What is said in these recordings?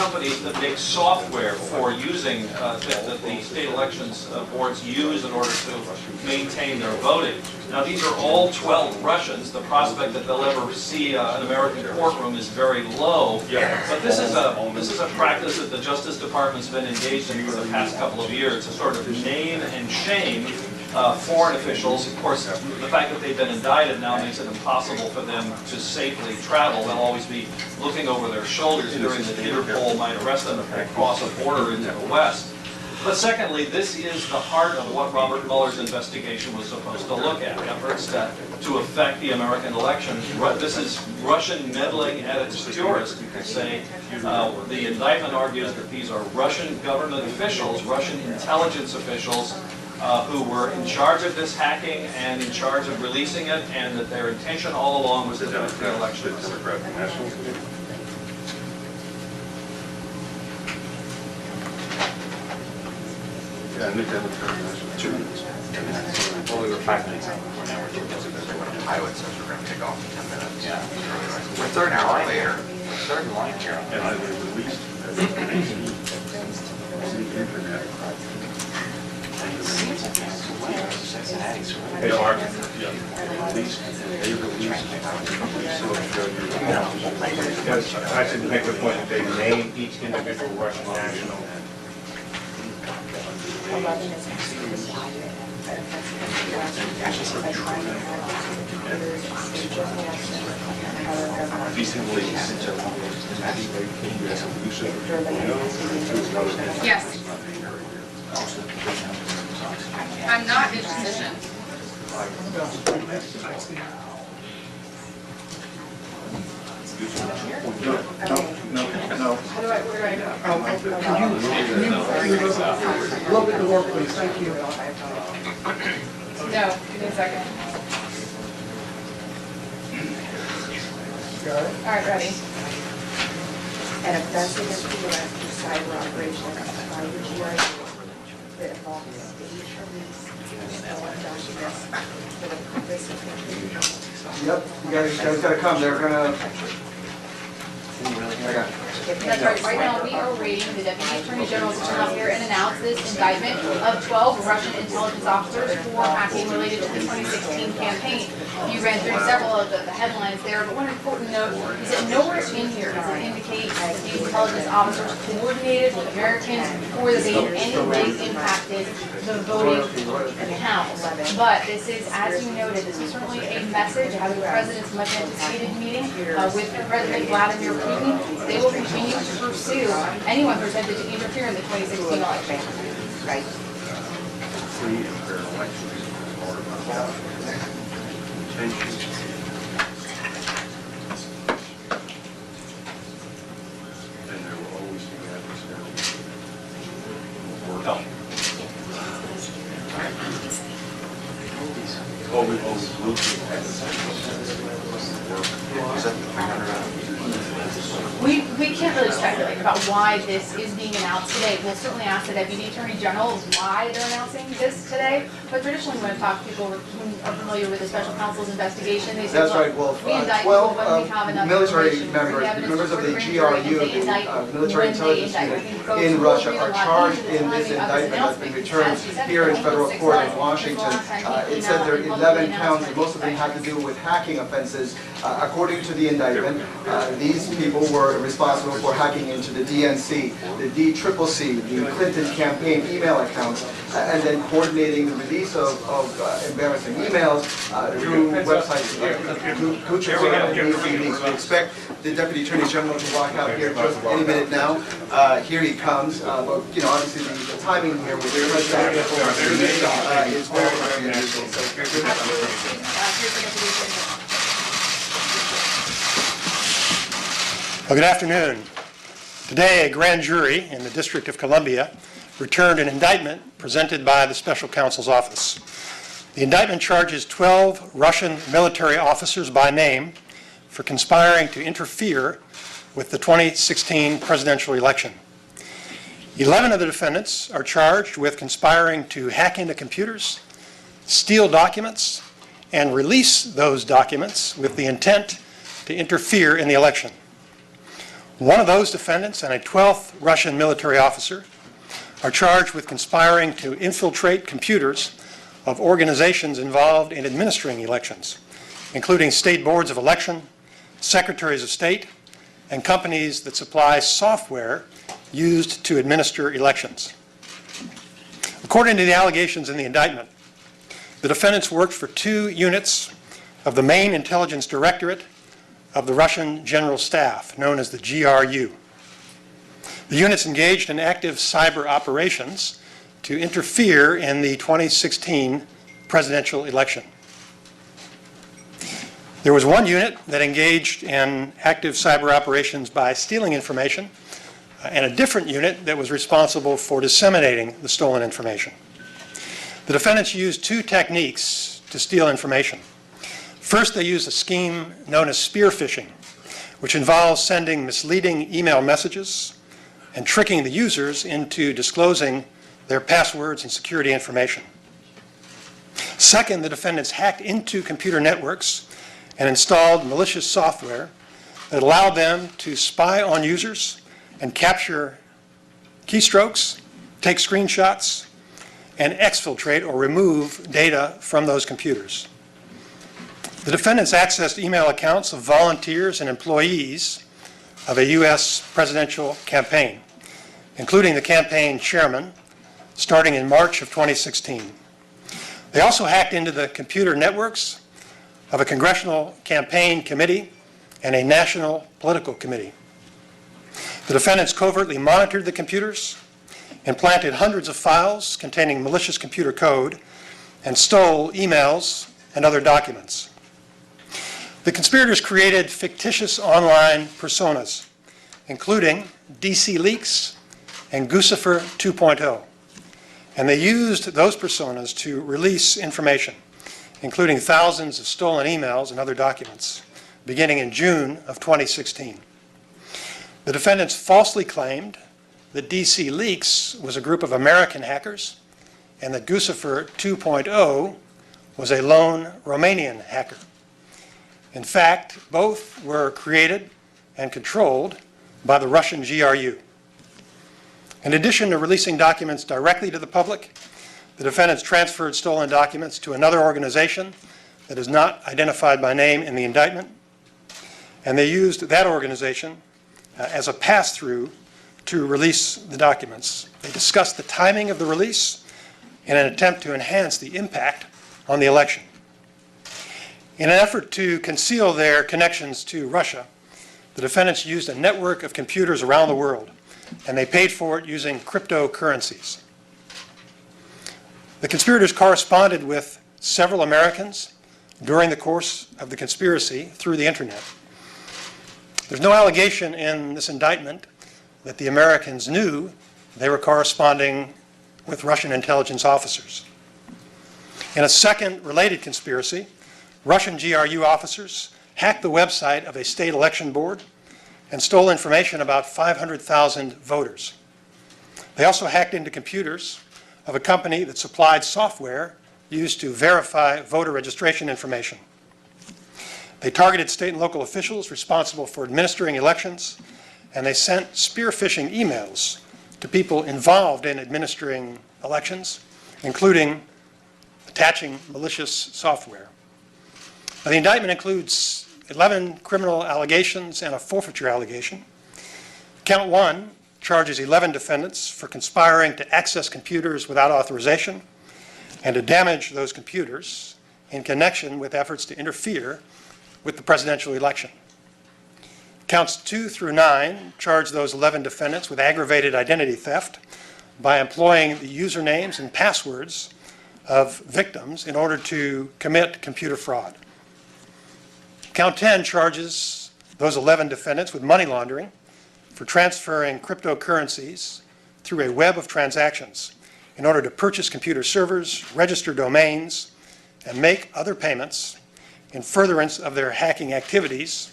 companies that make software for using, that the state elections boards use in order to maintain their voting. Now, these are all 12 Russians. The prospect that they'll ever see an American courtroom is very low. But this is a practice that the Justice Department's been engaged in for the past couple of years, to sort of name and shame foreign officials. Of course, the fact that they've been indicted now makes it impossible for them to safely travel. They'll always be looking over their shoulders, fearing that Interpol might arrest them if they cross a border into the West. But secondly, this is the heart of what Robert Mueller's investigation was supposed to look at, efforts to affect the American election. This is Russian meddling at its purest, you could say. The indictment argues that these are Russian government officials, Russian intelligence officials, who were in charge of this hacking and in charge of releasing it, and that their intention all along was to affect the election. Well, we were 5 minutes out. Now we're 2 minutes ago. Pilot says we're going to take off in 10 minutes. Yeah. We're third an hour later. Third in line here. And I was released on the internet. Cincinnati's They are, released, they released. Because I should make the point that they name each individual Russian national. Yes. I'm not in position. No. How do I, where do I go? Look at the work, please. Thank you. No, give me a second. Got it? All right, ready. An offense against the U.S. through cyber operations by the GRU that involves state police and stolen documents for the purpose of Yep, you guys gotta come. They're gonna. I got it. That's right. Right now, we are waiting the Deputy Attorney General to come up here and announce this indictment of 12 Russian intelligence officers for hacking related to the 2016 campaign. You ran through several of the headlines there, but one important note is that nowhere in here does it indicate that these intelligence officers coordinated with Americans or that they in any way impacted the voting counts. But this is, as you noted, this is certainly a message out of the President's much anticipated meeting with President Vladimir Putin. They will continue to pursue anyone who attempted to interfere in the 2016 election. Right. Free and fair elections is part of our intention. And there will always be adversaries. Always will be adversaries. Is that the 300? We can't really speculate about why this is being announced today. We'll certainly ask the Deputy Attorney General why they're announcing this today. But traditionally, when I talk to people who are familiar with the Special Counsel's investigation, they say, That's well, right. Well, we indict people when we have enough military information, bring members, evidence members to of the court, GRU, they indict the military when they intelligence indict. I unit think folks in will Russia read a are lot charged into the in this timing of indictment that's been announcement, returned because he said here in it's federal 6 court in months. Washington. It said there are 11 counts, and most of them have to do with hacking offenses. According to the indictment, these people were responsible for hacking into the DNC, the DCCC, the Clinton campaign email accounts, and then coordinating the release of embarrassing emails through websites. We expect the Deputy Attorney General to walk out here just any minute now. Here he comes. But obviously the timing here with the President is very, very unusual. So good to have you. Well, good afternoon. Today, a grand jury in the District of Columbia returned an indictment presented by the Special Counsel's Office. The indictment charges 12 Russian military officers by name for conspiring to interfere with the 2016 presidential election. 11 of the defendants are charged with conspiring to hack into computers, steal documents, and release those documents with the intent to interfere in the election. One of those defendants and a 12th Russian military officer are charged with conspiring to infiltrate computers of organizations involved in administering elections, including state boards of election, secretaries of state, and companies that supply software used to administer elections. According to the allegations in the indictment, the defendants worked for 2 units of the main intelligence directorate of the Russian General Staff, known as the GRU. The units engaged in active cyber operations to interfere in the 2016 presidential election. There was one unit that engaged in active cyber operations by stealing information, and a different unit that was responsible for disseminating the stolen information. The defendants used 2 techniques to steal information. First, they used a scheme known as spear phishing, which involves sending misleading email messages and tricking the users into disclosing their passwords and security information. Second, the defendants hacked into computer networks and installed malicious software that allowed them to spy on users and capture keystrokes, take screenshots, and exfiltrate or remove data from those computers. The defendants accessed email accounts of volunteers and employees of a U.S. presidential campaign, including the campaign chairman, starting in March of 2016. They also hacked into the computer networks of a congressional campaign committee and a national political committee. The defendants covertly monitored the computers, implanted hundreds of files containing malicious computer code, and stole emails and other documents. The conspirators created fictitious online personas, including DC Leaks and Guccifer 2.0, and they used those personas to release information, including thousands of stolen emails and other documents, beginning in June of 2016. The defendants falsely claimed that DC Leaks was a group of American hackers and that Guccifer 2.0 was a lone Romanian hacker. In fact, both were created and controlled by the Russian GRU. In addition to releasing documents directly to the public, the defendants transferred stolen documents to another organization that is not identified by name in the indictment, and they used that organization as a pass-through to release the documents. They discussed the timing of the release in an attempt to enhance the impact on the election. In an effort to conceal their connections to Russia, the defendants used a network of computers around the world, and they paid for it using cryptocurrencies. The conspirators corresponded with several Americans during the course of the conspiracy through the internet. There's no allegation in this indictment that the Americans knew they were corresponding with Russian intelligence officers. In a second related conspiracy, Russian GRU officers hacked the website of a state election board and stole information about 500,000 voters. They also hacked into computers of a company that supplied software used to verify voter registration information. They targeted state and local officials responsible for administering elections, and they sent spear phishing emails to people involved in administering elections, including attaching malicious software. Now, the indictment includes 11 criminal allegations and a forfeiture allegation. Count 1 charges 11 defendants for conspiring to access computers without authorization and to damage those computers in connection with efforts to interfere with the presidential election. Counts 2 through 9 charge those 11 defendants with aggravated identity theft by employing the usernames and passwords of victims in order to commit computer fraud. Count 10 charges those 11 defendants with money laundering for transferring cryptocurrencies through a web of transactions in order to purchase computer servers, register domains, and make other payments in furtherance of their hacking activities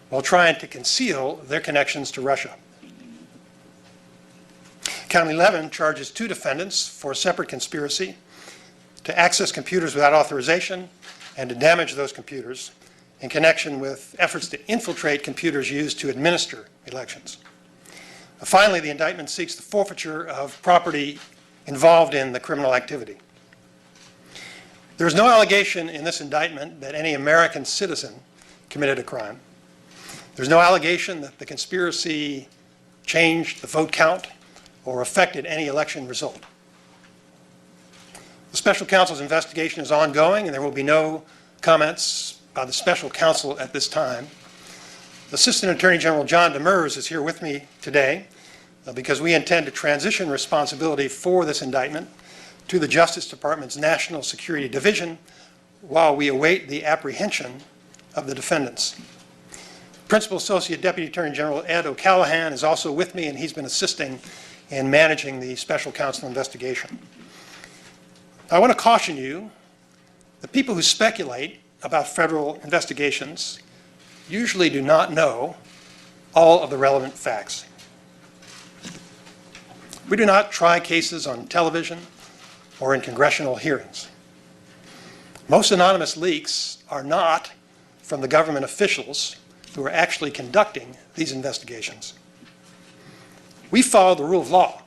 while trying to conceal their connections to Russia. Count 11 charges 2 defendants for a separate conspiracy to access computers without authorization and to damage those computers in connection with efforts to infiltrate computers used to administer elections. Finally, the indictment seeks the forfeiture of property involved in the criminal activity. There is no allegation in this indictment that any American citizen committed a crime. There's no allegation that the conspiracy changed the vote count or affected any election result. The special counsel's investigation is ongoing, and there will be no comments by the special counsel at this time. Assistant Attorney General John Demers is here with me today because we intend to transition responsibility for this indictment to the Justice Department's National Security Division while we await the apprehension of the defendants. Principal Associate Deputy Attorney General Ed O'Callahan is also with me, and he's been assisting in managing the special counsel investigation. I want to caution you that people who speculate about federal investigations usually do not know all of the relevant facts. We do not try cases on television or in congressional hearings. Most anonymous leaks are not from the government officials who are actually conducting these investigations. We follow the rule of law,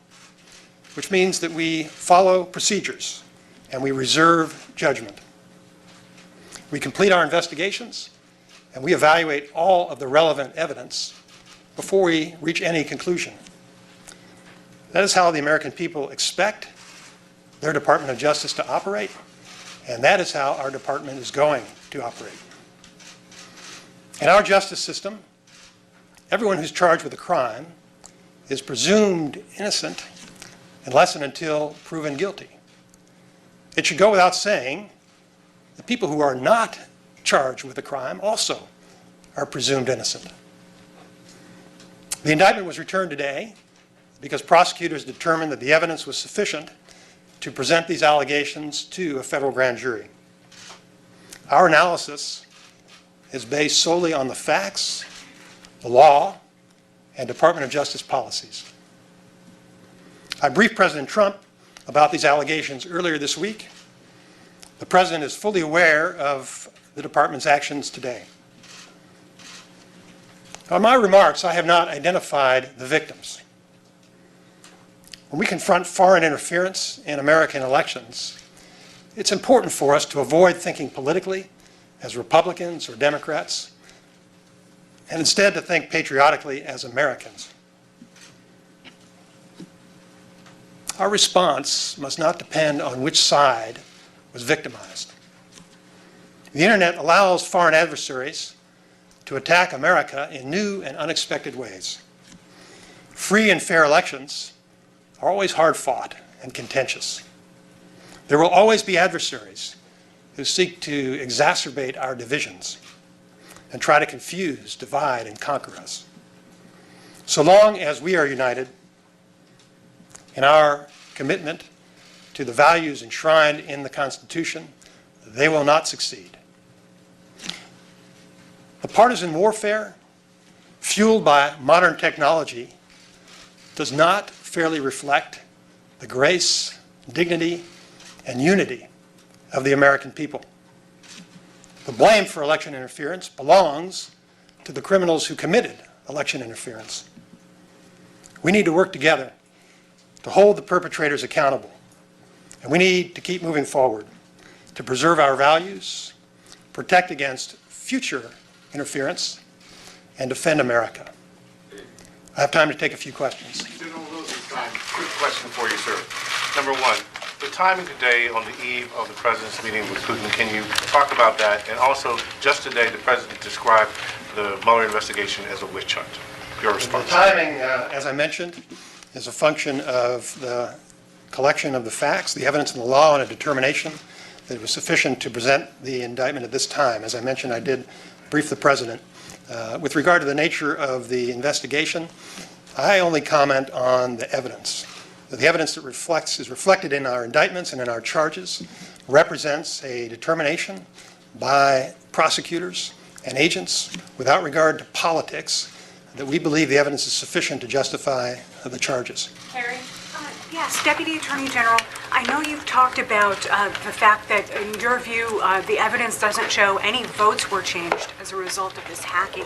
which means that we follow procedures and we reserve judgment. We complete our investigations and we evaluate all of the relevant evidence before we reach any conclusion. That is how the American people expect their Department of Justice to operate, and that is how our department is going to operate. In our justice system, everyone who's charged with a crime is presumed innocent unless and until proven guilty. It should go without saying, the people who are not charged with a crime also are presumed innocent. The indictment was returned today because prosecutors determined that the evidence was sufficient to present these allegations to a federal grand jury. Our analysis is based solely on the facts, the law, and Department of Justice policies. I briefed President Trump about these allegations earlier this week. The President is fully aware of the Department's actions today. In my remarks, I have not identified the victims. When we confront foreign interference in American elections, it's important for us to avoid thinking politically as Republicans or Democrats, and instead to think patriotically as Americans. Our response must not depend on which side was victimized. The internet allows foreign adversaries to attack America in new and unexpected ways. Free and fair elections are always hard fought and contentious. There will always be adversaries who seek to exacerbate our divisions and try to confuse, divide, and conquer us. So long as we are united in our commitment to the values enshrined in the Constitution, they will not succeed. The partisan warfare fueled by modern technology does not fairly reflect the grace, dignity, and unity of the American people. The blame for election interference belongs to the criminals who committed election interference. We need to work together to hold the perpetrators accountable, and we need to keep moving forward to preserve our values, protect against future interference, and defend America. I have time to take a few questions. General Rosenstein, quick question for you, sir. Number one, the timing today on the eve of the President's meeting with Putin, can you talk about that? And also, just today, the President described the Mueller investigation as a witch hunt. Your response. The timing, as I mentioned, is a function of the collection of the facts, the evidence and the law, and a determination that it was sufficient to present the indictment at this time. As I mentioned, I did brief the President. With regard to the nature of the investigation, I only comment on the evidence. The evidence that is reflected in our indictments and in our charges represents a determination by prosecutors and agents without regard to politics that we believe the evidence is sufficient to justify the charges. Harry? Yes, Deputy Attorney General, I know you've talked about the fact that, in your view, the evidence doesn't show any votes were changed as a result of this hacking.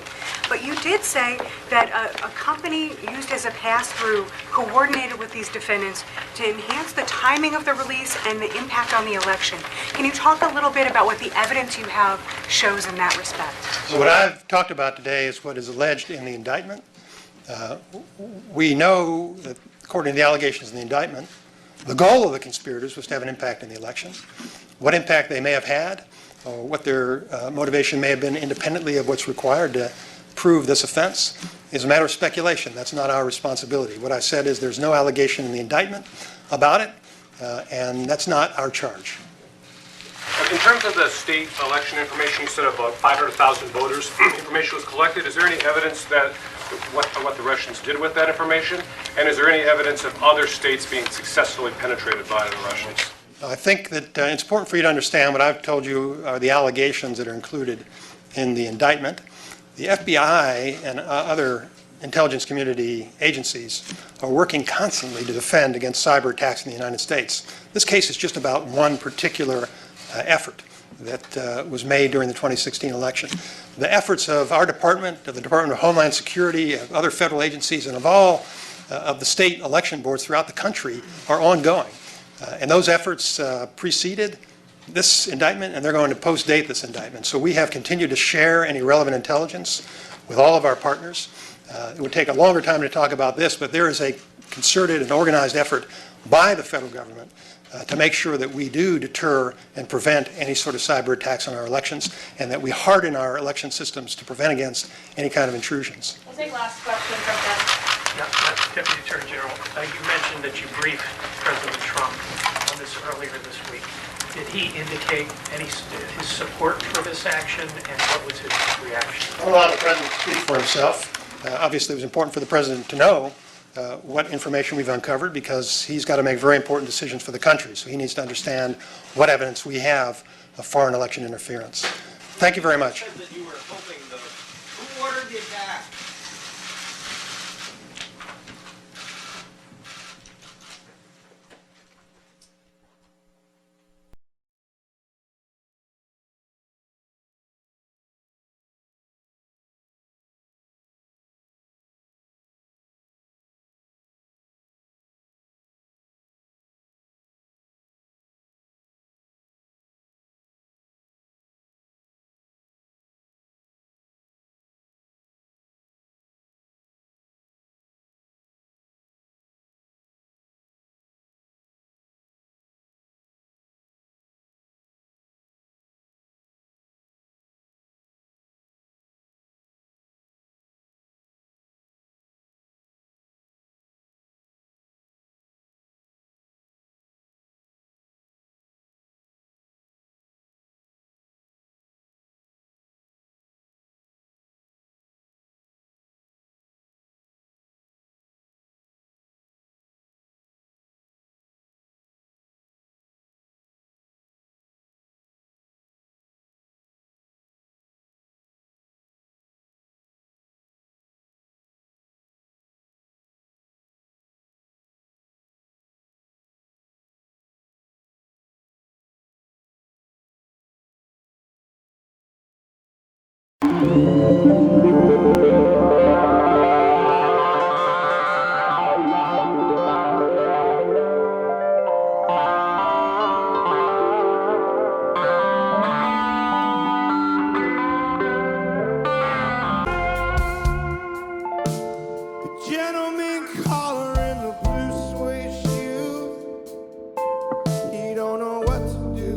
But you did say that a company used as a pass-through coordinated with these defendants to enhance the timing of the release and the impact on the election. Can you talk a little bit about what the evidence you have shows in that respect? So what I've talked about today is what is alleged in the indictment. We know that, according to the allegations in the indictment, the goal of the conspirators was to have an impact in the election. What impact they may have had, or what their motivation may have been independently of what's required to prove this offense, is a matter of speculation. That's not our responsibility. What I said is there's no allegation in the indictment about it, and that's not our charge. In terms of the state election information, you said about 500,000 voters information was collected. Is there any evidence that what the Russians did with that information? And is there any evidence of other states being successfully penetrated by the Russians? I think that it's important for you to understand what I've told you are the allegations that are included in the indictment. The FBI and other intelligence community agencies are working constantly to defend against cyber attacks in the United States. This case is just about one particular effort that was made during the 2016 election. The efforts of our department, of the Department of Homeland Security, of other federal agencies, and of all of the state election boards throughout the country are ongoing. And those efforts preceded this indictment, and they're going to post-date this indictment. So we have continued to share any relevant intelligence with all of our partners. It would take a longer time to talk about this, but there is a concerted and organized effort by the federal government to make sure that we do deter and prevent any sort of cyber attacks on our elections, and that we harden our election systems to prevent against any kind of intrusions. We'll take last question from them. Deputy Attorney General, you mentioned that you briefed President Trump on this earlier this week. Did he indicate his support for this action, and what was his reaction? I'll allow the President to speak for himself. Obviously, it was important for the President to know what information we've uncovered, because he's got to make very important decisions for the country. So he needs to understand what evidence we have of foreign election interference. Thank you very much. You were hoping who ordered the attack? Gentleman collar in the blue suede shoes. He don't know what to do.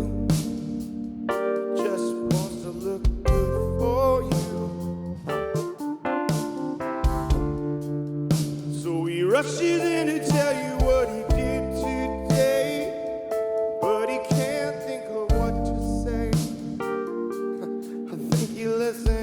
Just wants to look good for you. So he rushes in to tell you what he did today, but he can't think of what to say. I think he listens.